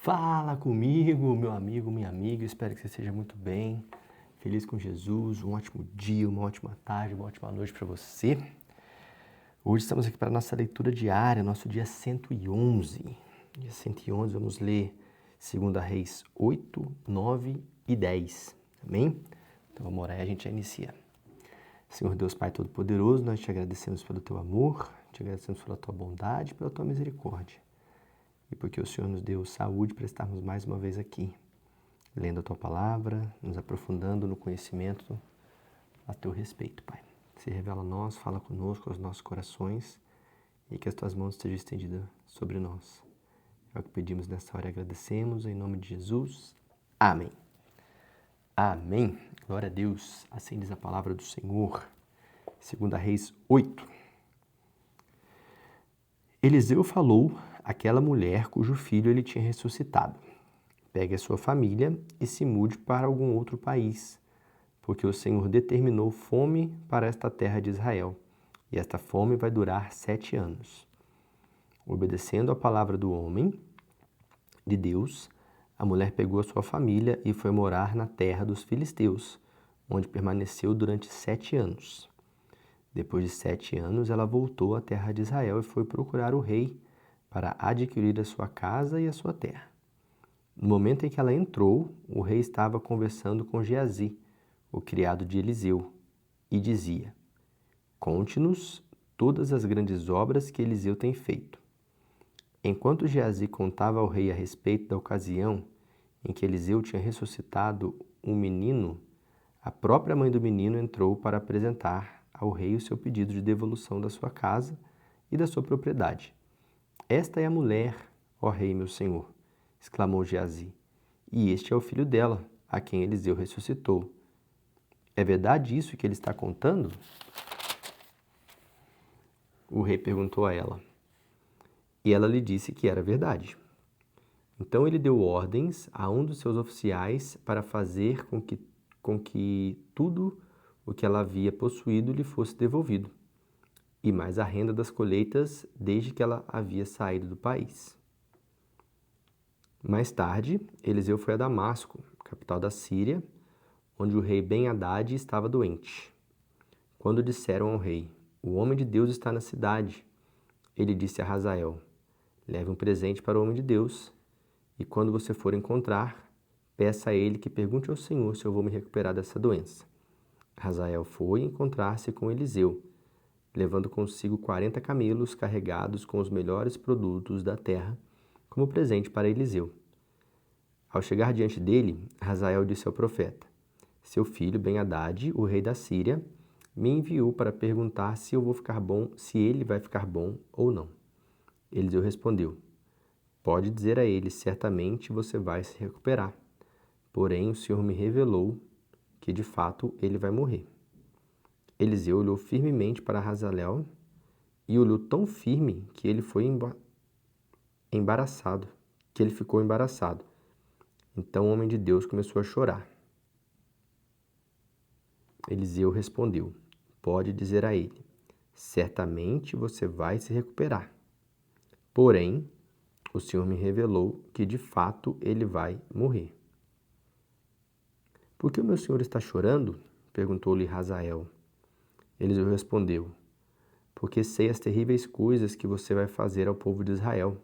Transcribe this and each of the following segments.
Fala comigo, meu amigo, minha amiga. Espero que você esteja muito bem, feliz com Jesus. Um ótimo dia, uma ótima tarde, uma ótima noite para você. Hoje estamos aqui para a nossa leitura diária, nosso dia 111. Dia 111, vamos ler 2 Reis 8, 9 e 10. Amém? Então vamos orar e a gente já inicia. Senhor Deus Pai Todo-Poderoso, nós te agradecemos pelo teu amor, te agradecemos pela tua bondade, pela tua misericórdia. E porque o Senhor nos deu saúde para estarmos mais uma vez aqui, lendo a Tua Palavra, nos aprofundando no conhecimento a Teu respeito, Pai. Se revela a nós, fala conosco, aos nossos corações, e que as Tuas mãos estejam estendidas sobre nós. É o que pedimos nesta hora e agradecemos, em nome de Jesus. Amém. Amém. Glória a Deus. Assim diz a palavra do Senhor. 2 Reis 8. Eliseu falou àquela mulher cujo filho ele tinha ressuscitado: pegue a sua família e se mude para algum outro país, porque o Senhor determinou fome para esta terra de Israel, e esta fome vai durar 7 anos. Obedecendo à palavra do homem de Deus, a mulher pegou a sua família e foi morar na terra dos filisteus, onde permaneceu durante 7 anos. Depois de 7 anos, ela voltou à terra de Israel e foi procurar o rei para adquirir a sua casa e a sua terra. No momento em que ela entrou, o rei estava conversando com Geazi, o criado de Eliseu, e dizia: conte-nos todas as grandes obras que Eliseu tem feito. Enquanto Geazi contava ao rei a respeito da ocasião em que Eliseu tinha ressuscitado um menino, a própria mãe do menino entrou para apresentar ao rei o seu pedido de devolução da sua casa e da sua propriedade. Esta é a mulher, ó rei meu senhor, exclamou Geazi, e este é o filho dela, a quem Eliseu ressuscitou. É verdade isso que ele está contando? O rei perguntou a ela, e ela lhe disse que era verdade. Então ele deu ordens a um dos seus oficiais para fazer com que tudo o que ela havia possuído lhe fosse devolvido, e mais a renda das colheitas desde que ela havia saído do país. Mais tarde, Eliseu foi a Damasco, capital da Síria, onde o rei Ben-Hadad estava doente. Quando disseram ao rei: o homem de Deus está na cidade, ele disse a Hazael: leve um presente para o homem de Deus, e quando você for encontrar, peça a ele que pergunte ao Senhor se eu vou me recuperar dessa doença. Hazael foi encontrar-se com Eliseu, levando consigo 40 camelos carregados com os melhores produtos da terra, como presente para Eliseu. Ao chegar diante dele, Hazael disse ao profeta: seu filho Ben-Hadad, o rei da Síria, me enviou para perguntar se ele vai ficar bom ou não. Eliseu respondeu: pode dizer a ele, certamente você vai se recuperar. Porém, o Senhor me revelou que de fato ele vai morrer. Eliseu olhou firmemente para Hazael e olhou tão firme que ele ficou embaraçado. Então o homem de Deus começou a chorar. Eliseu respondeu: pode dizer a ele, certamente você vai se recuperar. Porém, o Senhor me revelou que de fato ele vai morrer. Por que o meu senhor está chorando? Perguntou-lhe Hazael. Eliseu respondeu: porque sei as terríveis coisas que você vai fazer ao povo de Israel.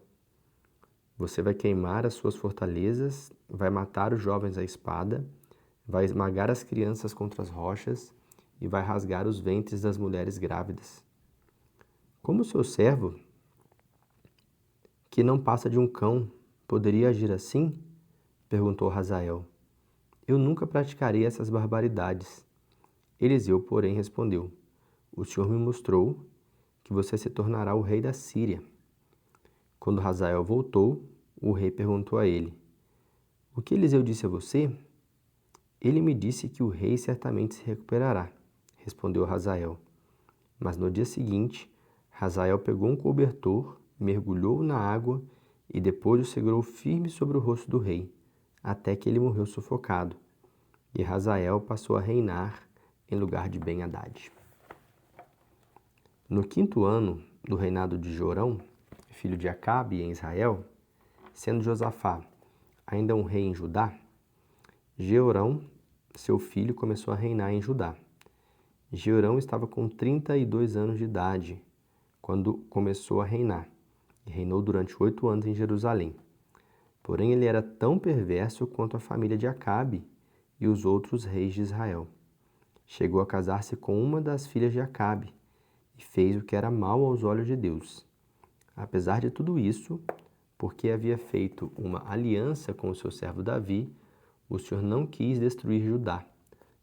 Você vai queimar as suas fortalezas, vai matar os jovens à espada, vai esmagar as crianças contra as rochas e vai rasgar os ventres das mulheres grávidas. Como seu servo, que não passa de um cão, poderia agir assim? Perguntou Hazael. Eu nunca praticarei essas barbaridades. Eliseu, porém, respondeu: o Senhor me mostrou que você se tornará o rei da Síria. Quando Hazael voltou, o rei perguntou a ele: o que Eliseu disse a você? Ele me disse que o rei certamente se recuperará, respondeu Hazael. Mas no dia seguinte, Hazael pegou um cobertor, mergulhou na água e depois o segurou firme sobre o rosto do rei, até que ele morreu sufocado. E Hazael passou a reinar em lugar de Ben-Hadad. No 5º ano do reinado de Jorão, filho de Acabe em Israel, sendo Josafá ainda um rei em Judá? Jeorão, seu filho, começou a reinar em Judá. Jeorão estava com 32 anos de idade quando começou a reinar, e reinou durante 8 anos em Jerusalém. Porém, ele era tão perverso quanto a família de Acabe e os outros reis de Israel. Chegou a casar-se com uma das filhas de Acabe e fez o que era mal aos olhos de Deus. Apesar de tudo isso, porque havia feito uma aliança com o seu servo Davi, o Senhor não quis destruir Judá,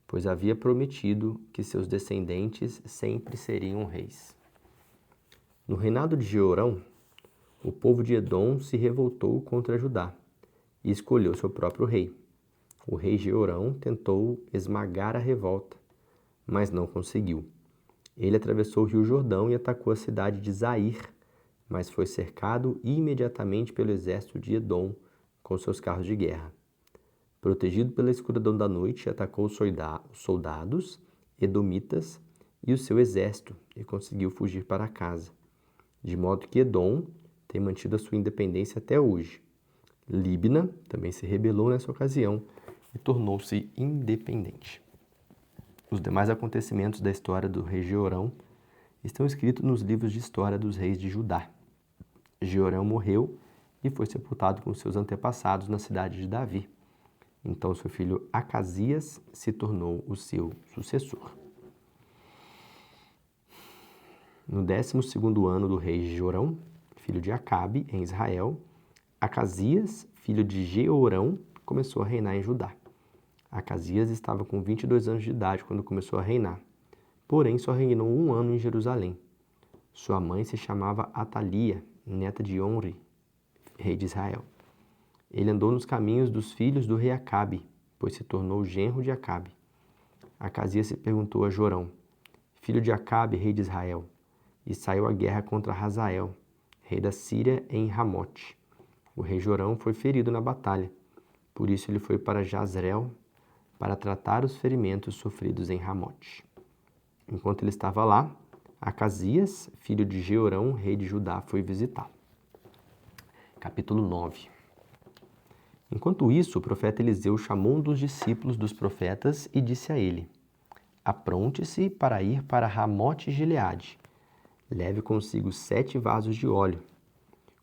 pois havia prometido que seus descendentes sempre seriam reis. No reinado de Jeorão, o povo de Edom se revoltou contra Judá e escolheu seu próprio rei. O rei Jeorão tentou esmagar a revolta, mas não conseguiu. Ele atravessou o rio Jordão e atacou a cidade de Zair, mas foi cercado imediatamente pelo exército de Edom com seus carros de guerra. Protegido pela escuridão da noite, atacou os soldados edomitas e o seu exército e conseguiu fugir para casa, de modo que Edom tem mantido a sua independência até hoje. Líbina também se rebelou nessa ocasião e tornou-se independente. Os demais acontecimentos da história do rei Jeorão estão escritos nos livros de história dos reis de Judá. Jeorão morreu e foi sepultado com seus antepassados na cidade de Davi. Então seu filho Acasias se tornou o seu sucessor. No 12º ano do rei Jeorão, filho de Acabe, em Israel, Acasias, filho de Jeorão, começou a reinar em Judá. Acasias estava com 22 anos de idade quando começou a reinar, porém só reinou 1 ano em Jerusalém. Sua mãe se chamava Atalia, neta de Omri, rei de Israel. Ele andou nos caminhos dos filhos do rei Acabe, pois se tornou genro de Acabe. Acasias se perguntou a Jorão, filho de Acabe, rei de Israel, e saiu à guerra contra Hazael, rei da Síria, em Ramote. O rei Jorão foi ferido na batalha, por isso ele foi para Jazreel para tratar os ferimentos sofridos em Ramote. Enquanto ele estava lá, Acasias, filho de Jeorão, rei de Judá, foi visitá-lo. Capítulo 9. Enquanto isso, o profeta Eliseu chamou um dos discípulos dos profetas e disse a ele: Apronte-se para ir para Ramote Gileade. Leve consigo 7 vasos de óleo.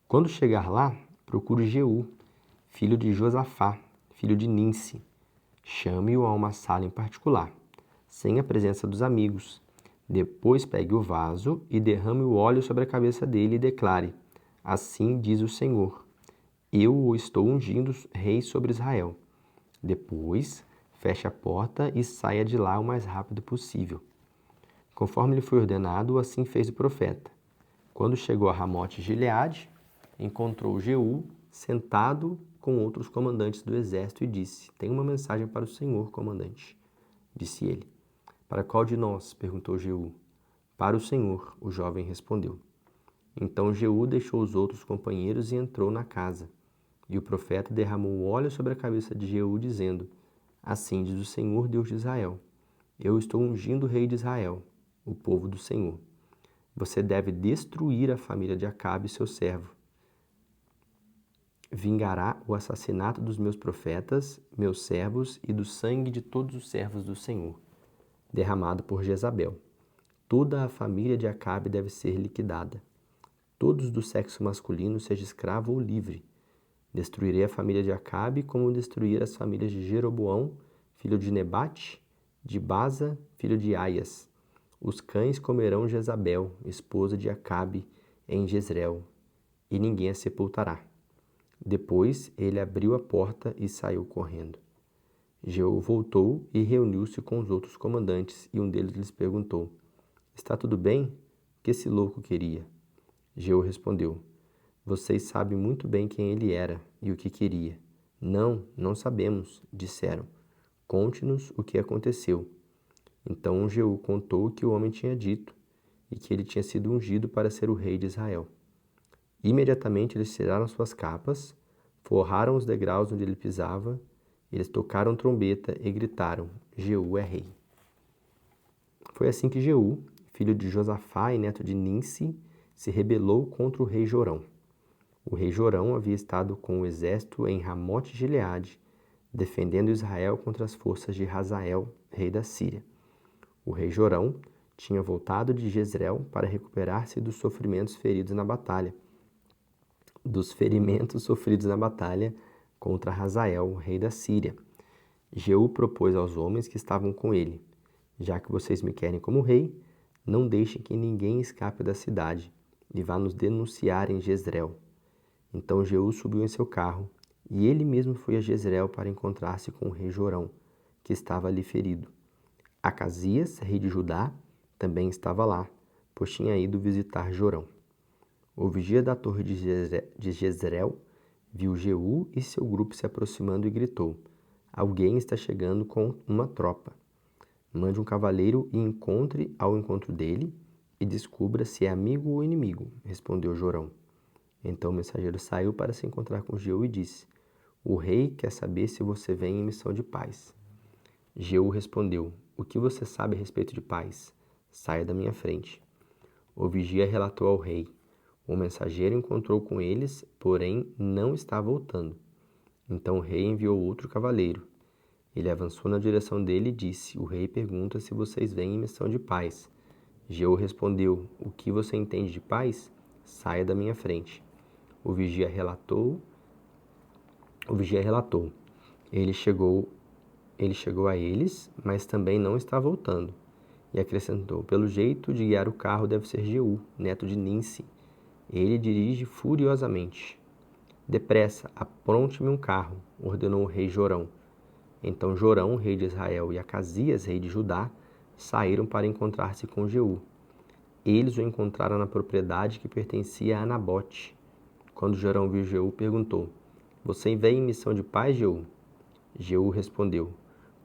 Quando chegar lá, procure Jeú, filho de Josafá, filho de Ninsi. Chame-o a uma sala em particular, sem a presença dos amigos. Depois pegue o vaso e derrame o óleo sobre a cabeça dele e declare: Assim diz o Senhor, eu o estou ungindo rei sobre Israel. Depois, feche a porta e saia de lá o mais rápido possível. Conforme lhe foi ordenado, assim fez o profeta. Quando chegou a Ramote Gileade, encontrou Jeú sentado com outros comandantes do exército e disse: Tenho uma mensagem para o Senhor, comandante. Disse ele. Para qual de nós? Perguntou Jeú. Para o Senhor, o jovem respondeu. Então Jeú deixou os outros companheiros e entrou na casa. E o profeta derramou óleo sobre a cabeça de Jeú, dizendo: Assim diz o Senhor, Deus de Israel: Eu estou ungindo o rei de Israel, o povo do Senhor. Você deve destruir a família de Acabe, seu servo. Vingará o assassinato dos meus profetas, meus servos, e do sangue de todos os servos do Senhor, derramado por Jezabel. Toda a família de Acabe deve ser liquidada. Todos do sexo masculino, seja escravo ou livre. Destruirei a família de Acabe, como destruir as famílias de Jeroboão, filho de Nebate, de Baza, filho de Aias. Os cães comerão Jezabel, esposa de Acabe, em Jezreel, e ninguém a sepultará. Depois ele abriu a porta e saiu correndo. Jeú voltou e reuniu-se com os outros comandantes, e um deles lhes perguntou: Está tudo bem? O que esse louco queria? Jeú respondeu: Vocês sabem muito bem quem ele era e o que queria. Não, não sabemos, disseram. Conte-nos o que aconteceu. Então Jeú contou o que o homem tinha dito e que ele tinha sido ungido para ser o rei de Israel. Imediatamente eles tiraram suas capas, forraram os degraus onde ele pisava, eles tocaram trombeta e gritaram: Jeú é rei. Foi assim que Jeú, filho de Josafá e neto de Ninsi, se rebelou contra o rei Jorão. O rei Jorão havia estado com o exército em Ramote-Gileade, defendendo Israel contra as forças de Hazael, rei da Síria. O rei Jorão tinha voltado de Jezreel para recuperar-se dos ferimentos sofridos na batalha contra Hazael, rei da Síria. Jeú propôs aos homens que estavam com ele: já que vocês me querem como rei, não deixem que ninguém escape da cidade e vá nos denunciar em Jezreel. Então Jeú subiu em seu carro e ele mesmo foi a Jezreel para encontrar-se com o rei Jorão, que estava ali ferido. Acasias, rei de Judá, também estava lá, pois tinha ido visitar Jorão. O vigia da torre de Jezreel viu Jeú e seu grupo se aproximando e gritou: alguém está chegando com uma tropa. Mande um cavaleiro e encontre ao encontro dele e descubra se é amigo ou inimigo, respondeu Jorão. Então o mensageiro saiu para se encontrar com Jeú e disse: o rei quer saber se você vem em missão de paz. Jeú respondeu: o que você sabe a respeito de paz? Saia da minha frente. O vigia relatou ao rei: o mensageiro encontrou com eles, porém não está voltando. Então o rei enviou outro cavaleiro. Ele avançou na direção dele e disse: o rei pergunta se vocês vêm em missão de paz. Jeú respondeu: o que você entende de paz? Saia da minha frente. O vigia relatou. Ele chegou a eles, mas também não está voltando. E acrescentou: pelo jeito de guiar o carro deve ser Jeú, neto de Ninsi. Ele dirige furiosamente. Depressa, apronte-me um carro, ordenou o rei Jorão. Então Jorão, rei de Israel, e Acasias, rei de Judá, saíram para encontrar-se com Jeú. Eles o encontraram na propriedade que pertencia a Nabote. Quando Jorão viu Jeú, perguntou: você vem em missão de paz, Jeú? Jeú respondeu: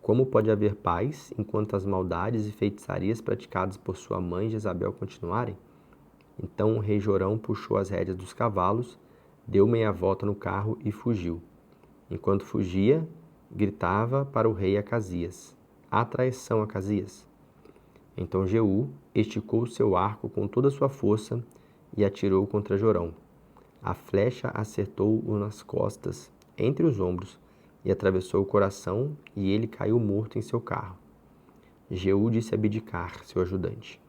como pode haver paz enquanto as maldades e feitiçarias praticadas por sua mãe Jezabel continuarem? Então o rei Jorão puxou as rédeas dos cavalos, deu meia volta no carro e fugiu. Enquanto fugia, gritava para o rei Acasias: há traição, Acasias! Então Jeú esticou seu arco com toda a sua força e atirou contra Jorão. A flecha acertou-o nas costas, entre os ombros, e atravessou o coração, e ele caiu morto em seu carro. Jeú disse a Abidcar, seu ajudante: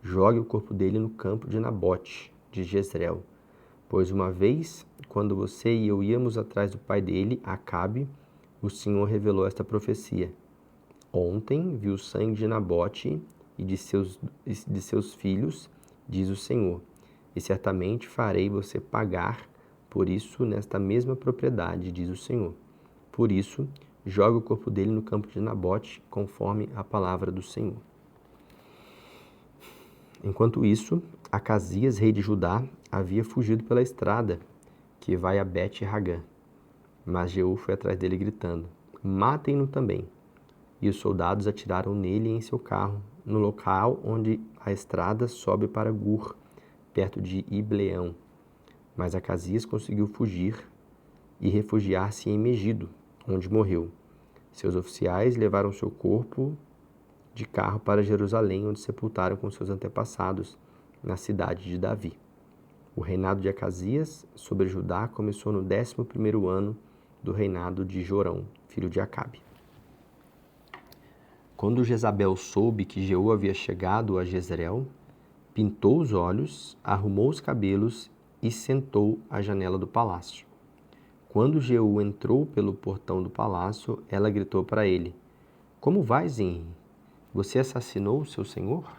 jogue o corpo dele no campo de Nabote, de Jezreel, pois uma vez, quando você e eu íamos atrás do pai dele, Acabe, o Senhor revelou esta profecia. Ontem vi o sangue de Nabote e de seus filhos, diz o Senhor, e certamente farei você pagar por isso nesta mesma propriedade, diz o Senhor. Por isso, jogue o corpo dele no campo de Nabote, conforme a palavra do Senhor. Enquanto isso, Acasias, rei de Judá, havia fugido pela estrada que vai a Bet-Ragã. Mas Jeú foi atrás dele gritando: matem-no também. E os soldados atiraram nele e em seu carro, no local onde a estrada sobe para Gur, perto de Ibleão. Mas Acasias conseguiu fugir e refugiar-se em Megido, onde morreu. Seus oficiais levaram seu corpo de carro para Jerusalém, onde sepultaram com seus antepassados, na cidade de Davi. O reinado de Acasias sobre Judá começou no 11º ano do reinado de Jorão, filho de Acabe. Quando Jezabel soube que Jeú havia chegado a Jezreel, pintou os olhos, arrumou os cabelos e sentou à janela do palácio. Quando Jeú entrou pelo portão do palácio, ela gritou para ele: como vai, Zinri? Você assassinou seu senhor?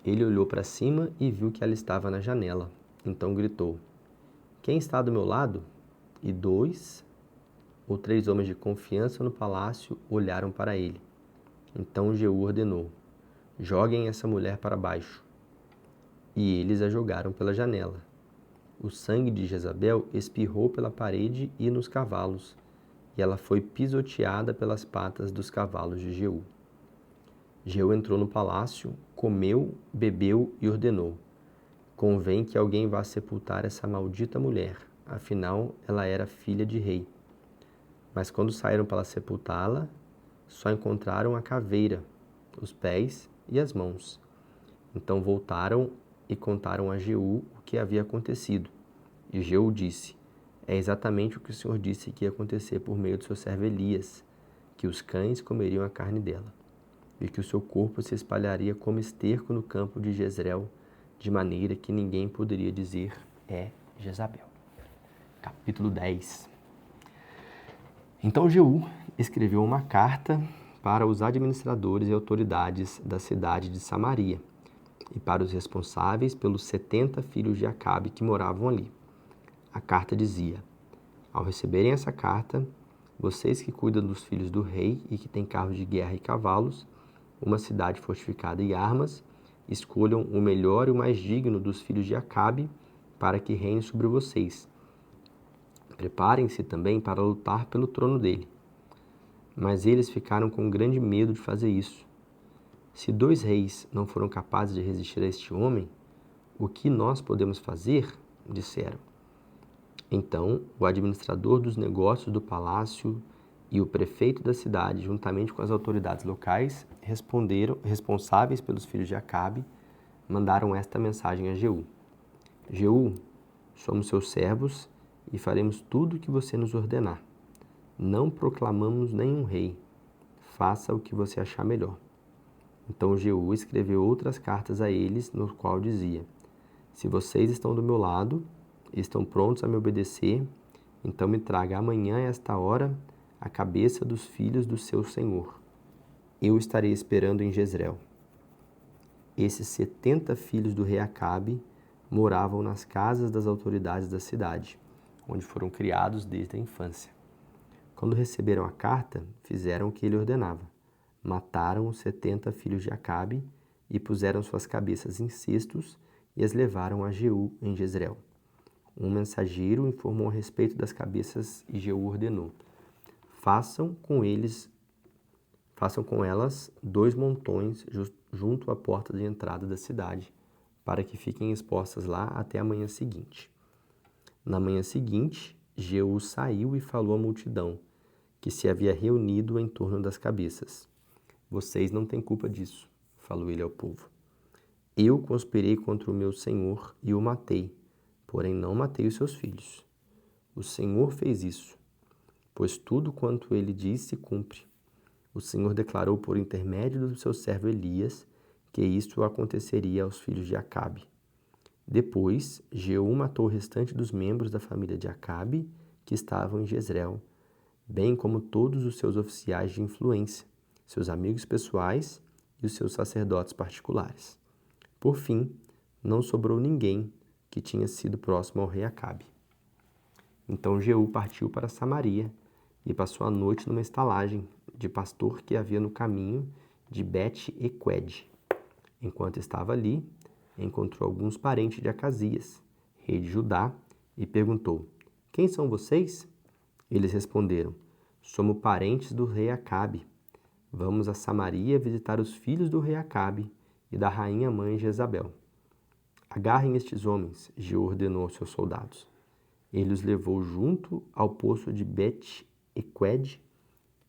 Ele olhou para cima e viu que ela estava na janela. Então gritou: quem está do meu lado? E 2 ou 3 homens de confiança no palácio olharam para ele. Então Jeú ordenou: joguem essa mulher para baixo. E eles a jogaram pela janela. O sangue de Jezabel espirrou pela parede e nos cavalos, e ela foi pisoteada pelas patas dos cavalos de Jeú. Jeú entrou no palácio, comeu, bebeu e ordenou: convém que alguém vá sepultar essa maldita mulher, afinal ela era filha de rei. Mas quando saíram para sepultá-la, só encontraram a caveira, os pés e as mãos. Então voltaram e contaram a Jeú o que havia acontecido. E Jeú disse: é exatamente o que o Senhor disse que ia acontecer por meio do seu servo Elias, que os cães comeriam a carne dela, e que o seu corpo se espalharia como esterco no campo de Jezreel, de maneira que ninguém poderia dizer: é Jezabel. Capítulo 10. Então Jeú escreveu uma carta para os administradores e autoridades da cidade de Samaria e para os responsáveis pelos 70 filhos de Acabe que moravam ali. A carta dizia: ao receberem essa carta, vocês que cuidam dos filhos do rei e que têm carros de guerra e cavalos, uma cidade fortificada e armas, escolham o melhor e o mais digno dos filhos de Acabe para que reine sobre vocês. Preparem-se também para lutar pelo trono dele. Mas eles ficaram com grande medo de fazer isso. Se 2 reis não foram capazes de resistir a este homem, o que nós podemos fazer? Disseram. Então, o administrador dos negócios do palácio e o prefeito da cidade, juntamente com as autoridades locais, responsáveis pelos filhos de Acabe, mandaram esta mensagem a Jeú: Jeú, somos seus servos e faremos tudo o que você nos ordenar. Não proclamamos nenhum rei. Faça o que você achar melhor. Então Jeú escreveu outras cartas a eles, no qual dizia: se vocês estão do meu lado e estão prontos a me obedecer, então me traga amanhã a esta hora a cabeça dos filhos do seu senhor. Eu estarei esperando em Jezreel. Esses 70 filhos do rei Acabe moravam nas casas das autoridades da cidade, onde foram criados desde a infância. Quando receberam a carta, fizeram o que ele ordenava. Mataram os 70 filhos de Acabe e puseram suas cabeças em cestos e as levaram a Jeú em Jezreel. Um mensageiro informou a respeito das cabeças e Jeú ordenou: façam com elas 2 montões junto à porta de entrada da cidade, para que fiquem expostas lá até a manhã seguinte. Na manhã seguinte, Jeú saiu e falou à multidão, que se havia reunido em torno das cabeças. Vocês não têm culpa disso, falou ele ao povo. Eu conspirei contra o meu senhor e o matei, porém não matei os seus filhos. O Senhor fez isso, pois tudo quanto ele disse se cumpre. O Senhor declarou por intermédio do seu servo Elias que isto aconteceria aos filhos de Acabe. Depois, Jeú matou o restante dos membros da família de Acabe que estavam em Jezreel, bem como todos os seus oficiais de influência, seus amigos pessoais e os seus sacerdotes particulares. Por fim, não sobrou ninguém que tinha sido próximo ao rei Acabe. Então Jeú partiu para Samaria e passou a noite numa estalagem de pastor que havia no caminho de Bet-Equed. Enquanto estava ali, encontrou alguns parentes de Acasias, rei de Judá, e perguntou: quem são vocês? Eles responderam: somos parentes do rei Acabe. Vamos a Samaria visitar os filhos do rei Acabe e da rainha mãe Jezabel. Agarrem estes homens, Jeú ordenou aos seus soldados. Ele os levou junto ao poço de Bet-Equed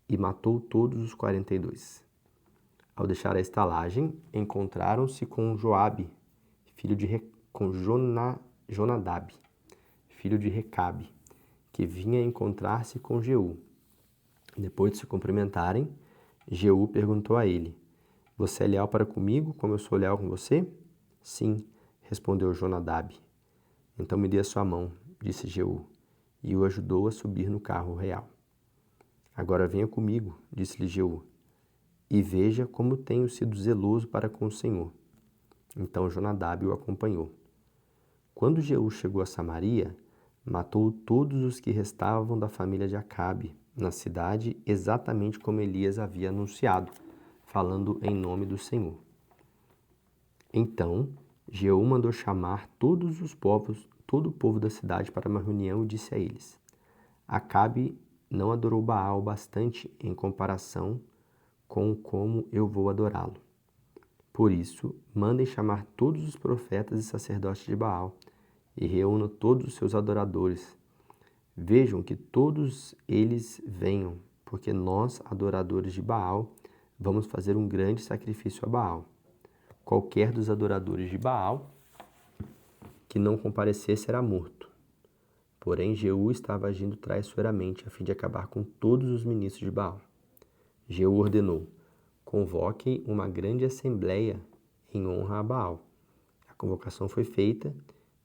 e matou todos os 42. Ao deixar a estalagem, encontraram-se com Joabe, com Jonadab, filho de Recabe, que vinha encontrar-se com Jeú. Depois de se cumprimentarem, Jeú perguntou a ele: você é leal para comigo, como eu sou leal com você? Sim, respondeu Jonadab. Então me dê a sua mão, disse Jeú, e o ajudou a subir no carro real. Agora venha comigo, disse-lhe Jeú, e veja como tenho sido zeloso para com o Senhor. Então Jonadab o acompanhou. Quando Jeú chegou a Samaria, matou todos os que restavam da família de Acabe na cidade, exatamente como Elias havia anunciado, falando em nome do Senhor. Então Jeú mandou chamar todo o povo da cidade para uma reunião e disse a eles: Acabe não adorou Baal bastante em comparação com como eu vou adorá-lo. Por isso, mandem chamar todos os profetas e sacerdotes de Baal e reúnam todos os seus adoradores. Vejam que todos eles venham, porque nós, adoradores de Baal, vamos fazer um grande sacrifício a Baal. Qualquer dos adoradores de Baal que não comparecer será morto. Porém, Jeú estava agindo traiçoeiramente a fim de acabar com todos os ministros de Baal. Jeú ordenou: convoquem uma grande assembleia em honra a Baal. A convocação foi feita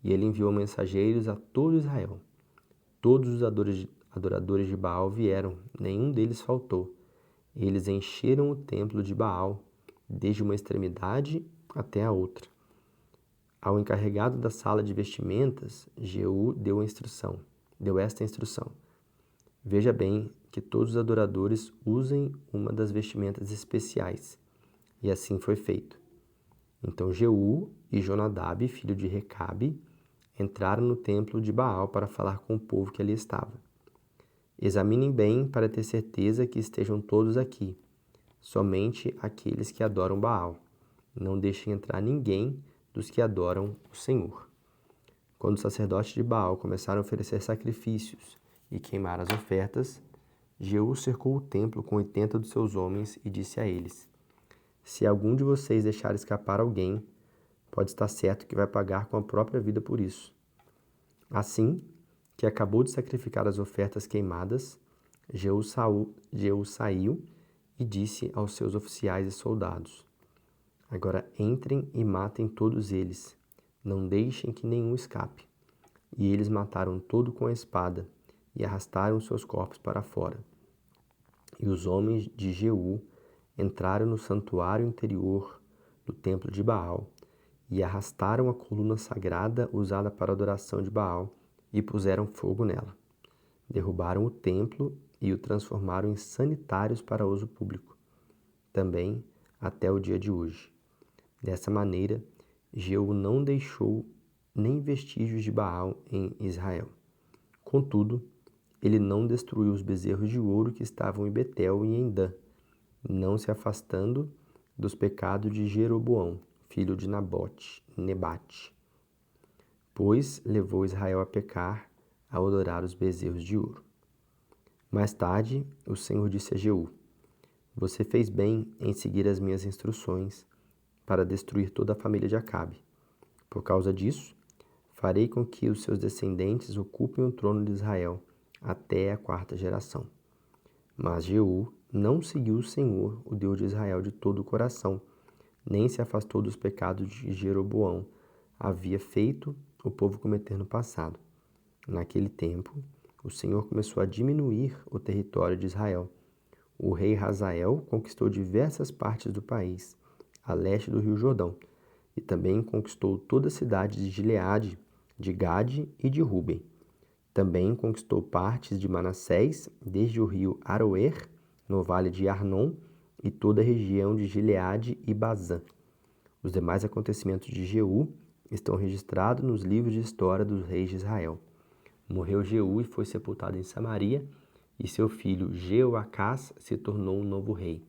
e ele enviou mensageiros a todo Israel. Todos os adoradores de Baal vieram, nenhum deles faltou. Eles encheram o templo de Baal, desde uma extremidade até a outra. Ao encarregado da sala de vestimentas, Jeú deu esta instrução: veja bem que todos os adoradores usem uma das vestimentas especiais. E assim foi feito. Então Jeú e Jonadab, filho de Recabe, entraram no templo de Baal para falar com o povo que ali estava. Examinem bem para ter certeza que estejam todos aqui, somente aqueles que adoram Baal. Não deixem entrar ninguém dos que adoram o Senhor. Quando os sacerdotes de Baal começaram a oferecer sacrifícios e queimar as ofertas, Jeú cercou o templo com 80 dos seus homens e disse a eles: se algum de vocês deixar escapar alguém, pode estar certo que vai pagar com a própria vida por isso. Assim que acabou de sacrificar as ofertas queimadas, Jeú saiu e disse aos seus oficiais e soldados: agora entrem e matem todos eles, não deixem que nenhum escape. E eles mataram todo com a espada e arrastaram seus corpos para fora. E os homens de Jeú entraram no santuário interior do templo de Baal e arrastaram a coluna sagrada usada para a adoração de Baal e puseram fogo nela. Derrubaram o templo e o transformaram em sanitários para uso público, também até o dia de hoje. Dessa maneira, Jeú não deixou nem vestígios de Baal em Israel. Contudo, ele não destruiu os bezerros de ouro que estavam em Betel e em Dan, não se afastando dos pecados de Jeroboão, filho de Nebate, pois levou Israel a pecar ao adorar os bezerros de ouro. Mais tarde, o Senhor disse a Jeú: você fez bem em seguir as minhas instruções para destruir toda a família de Acabe. Por causa disso, farei com que os seus descendentes ocupem o trono de Israel até a 4ª geração. Mas Jeú não seguiu o Senhor, o Deus de Israel, de todo o coração, nem se afastou dos pecados de Jeroboão havia feito o povo cometer no passado. Naquele tempo, o Senhor começou a diminuir o território de Israel. O rei Hazael conquistou diversas partes do país, a leste do rio Jordão, e também conquistou toda a cidade de Gileade, de Gade e de Ruben. Também conquistou partes de Manassés, desde o rio Aroer, no vale de Arnon, e toda a região de Gileade e Bazã. Os demais acontecimentos de Jeú estão registrados nos livros de história dos reis de Israel. Morreu Jeú e foi sepultado em Samaria, e seu filho Jeoacás se tornou um novo rei.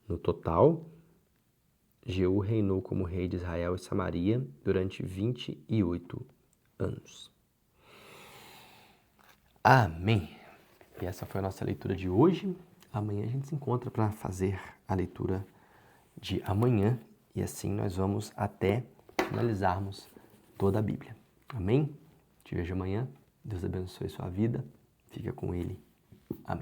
No total, Jeú reinou como rei de Israel e Samaria durante 28 anos. Amém. E essa foi a nossa leitura de hoje. Amanhã a gente se encontra para fazer a leitura de amanhã e assim nós vamos até finalizarmos toda a Bíblia. Amém? Te vejo amanhã. Deus abençoe sua vida. Fica com Ele. Amém.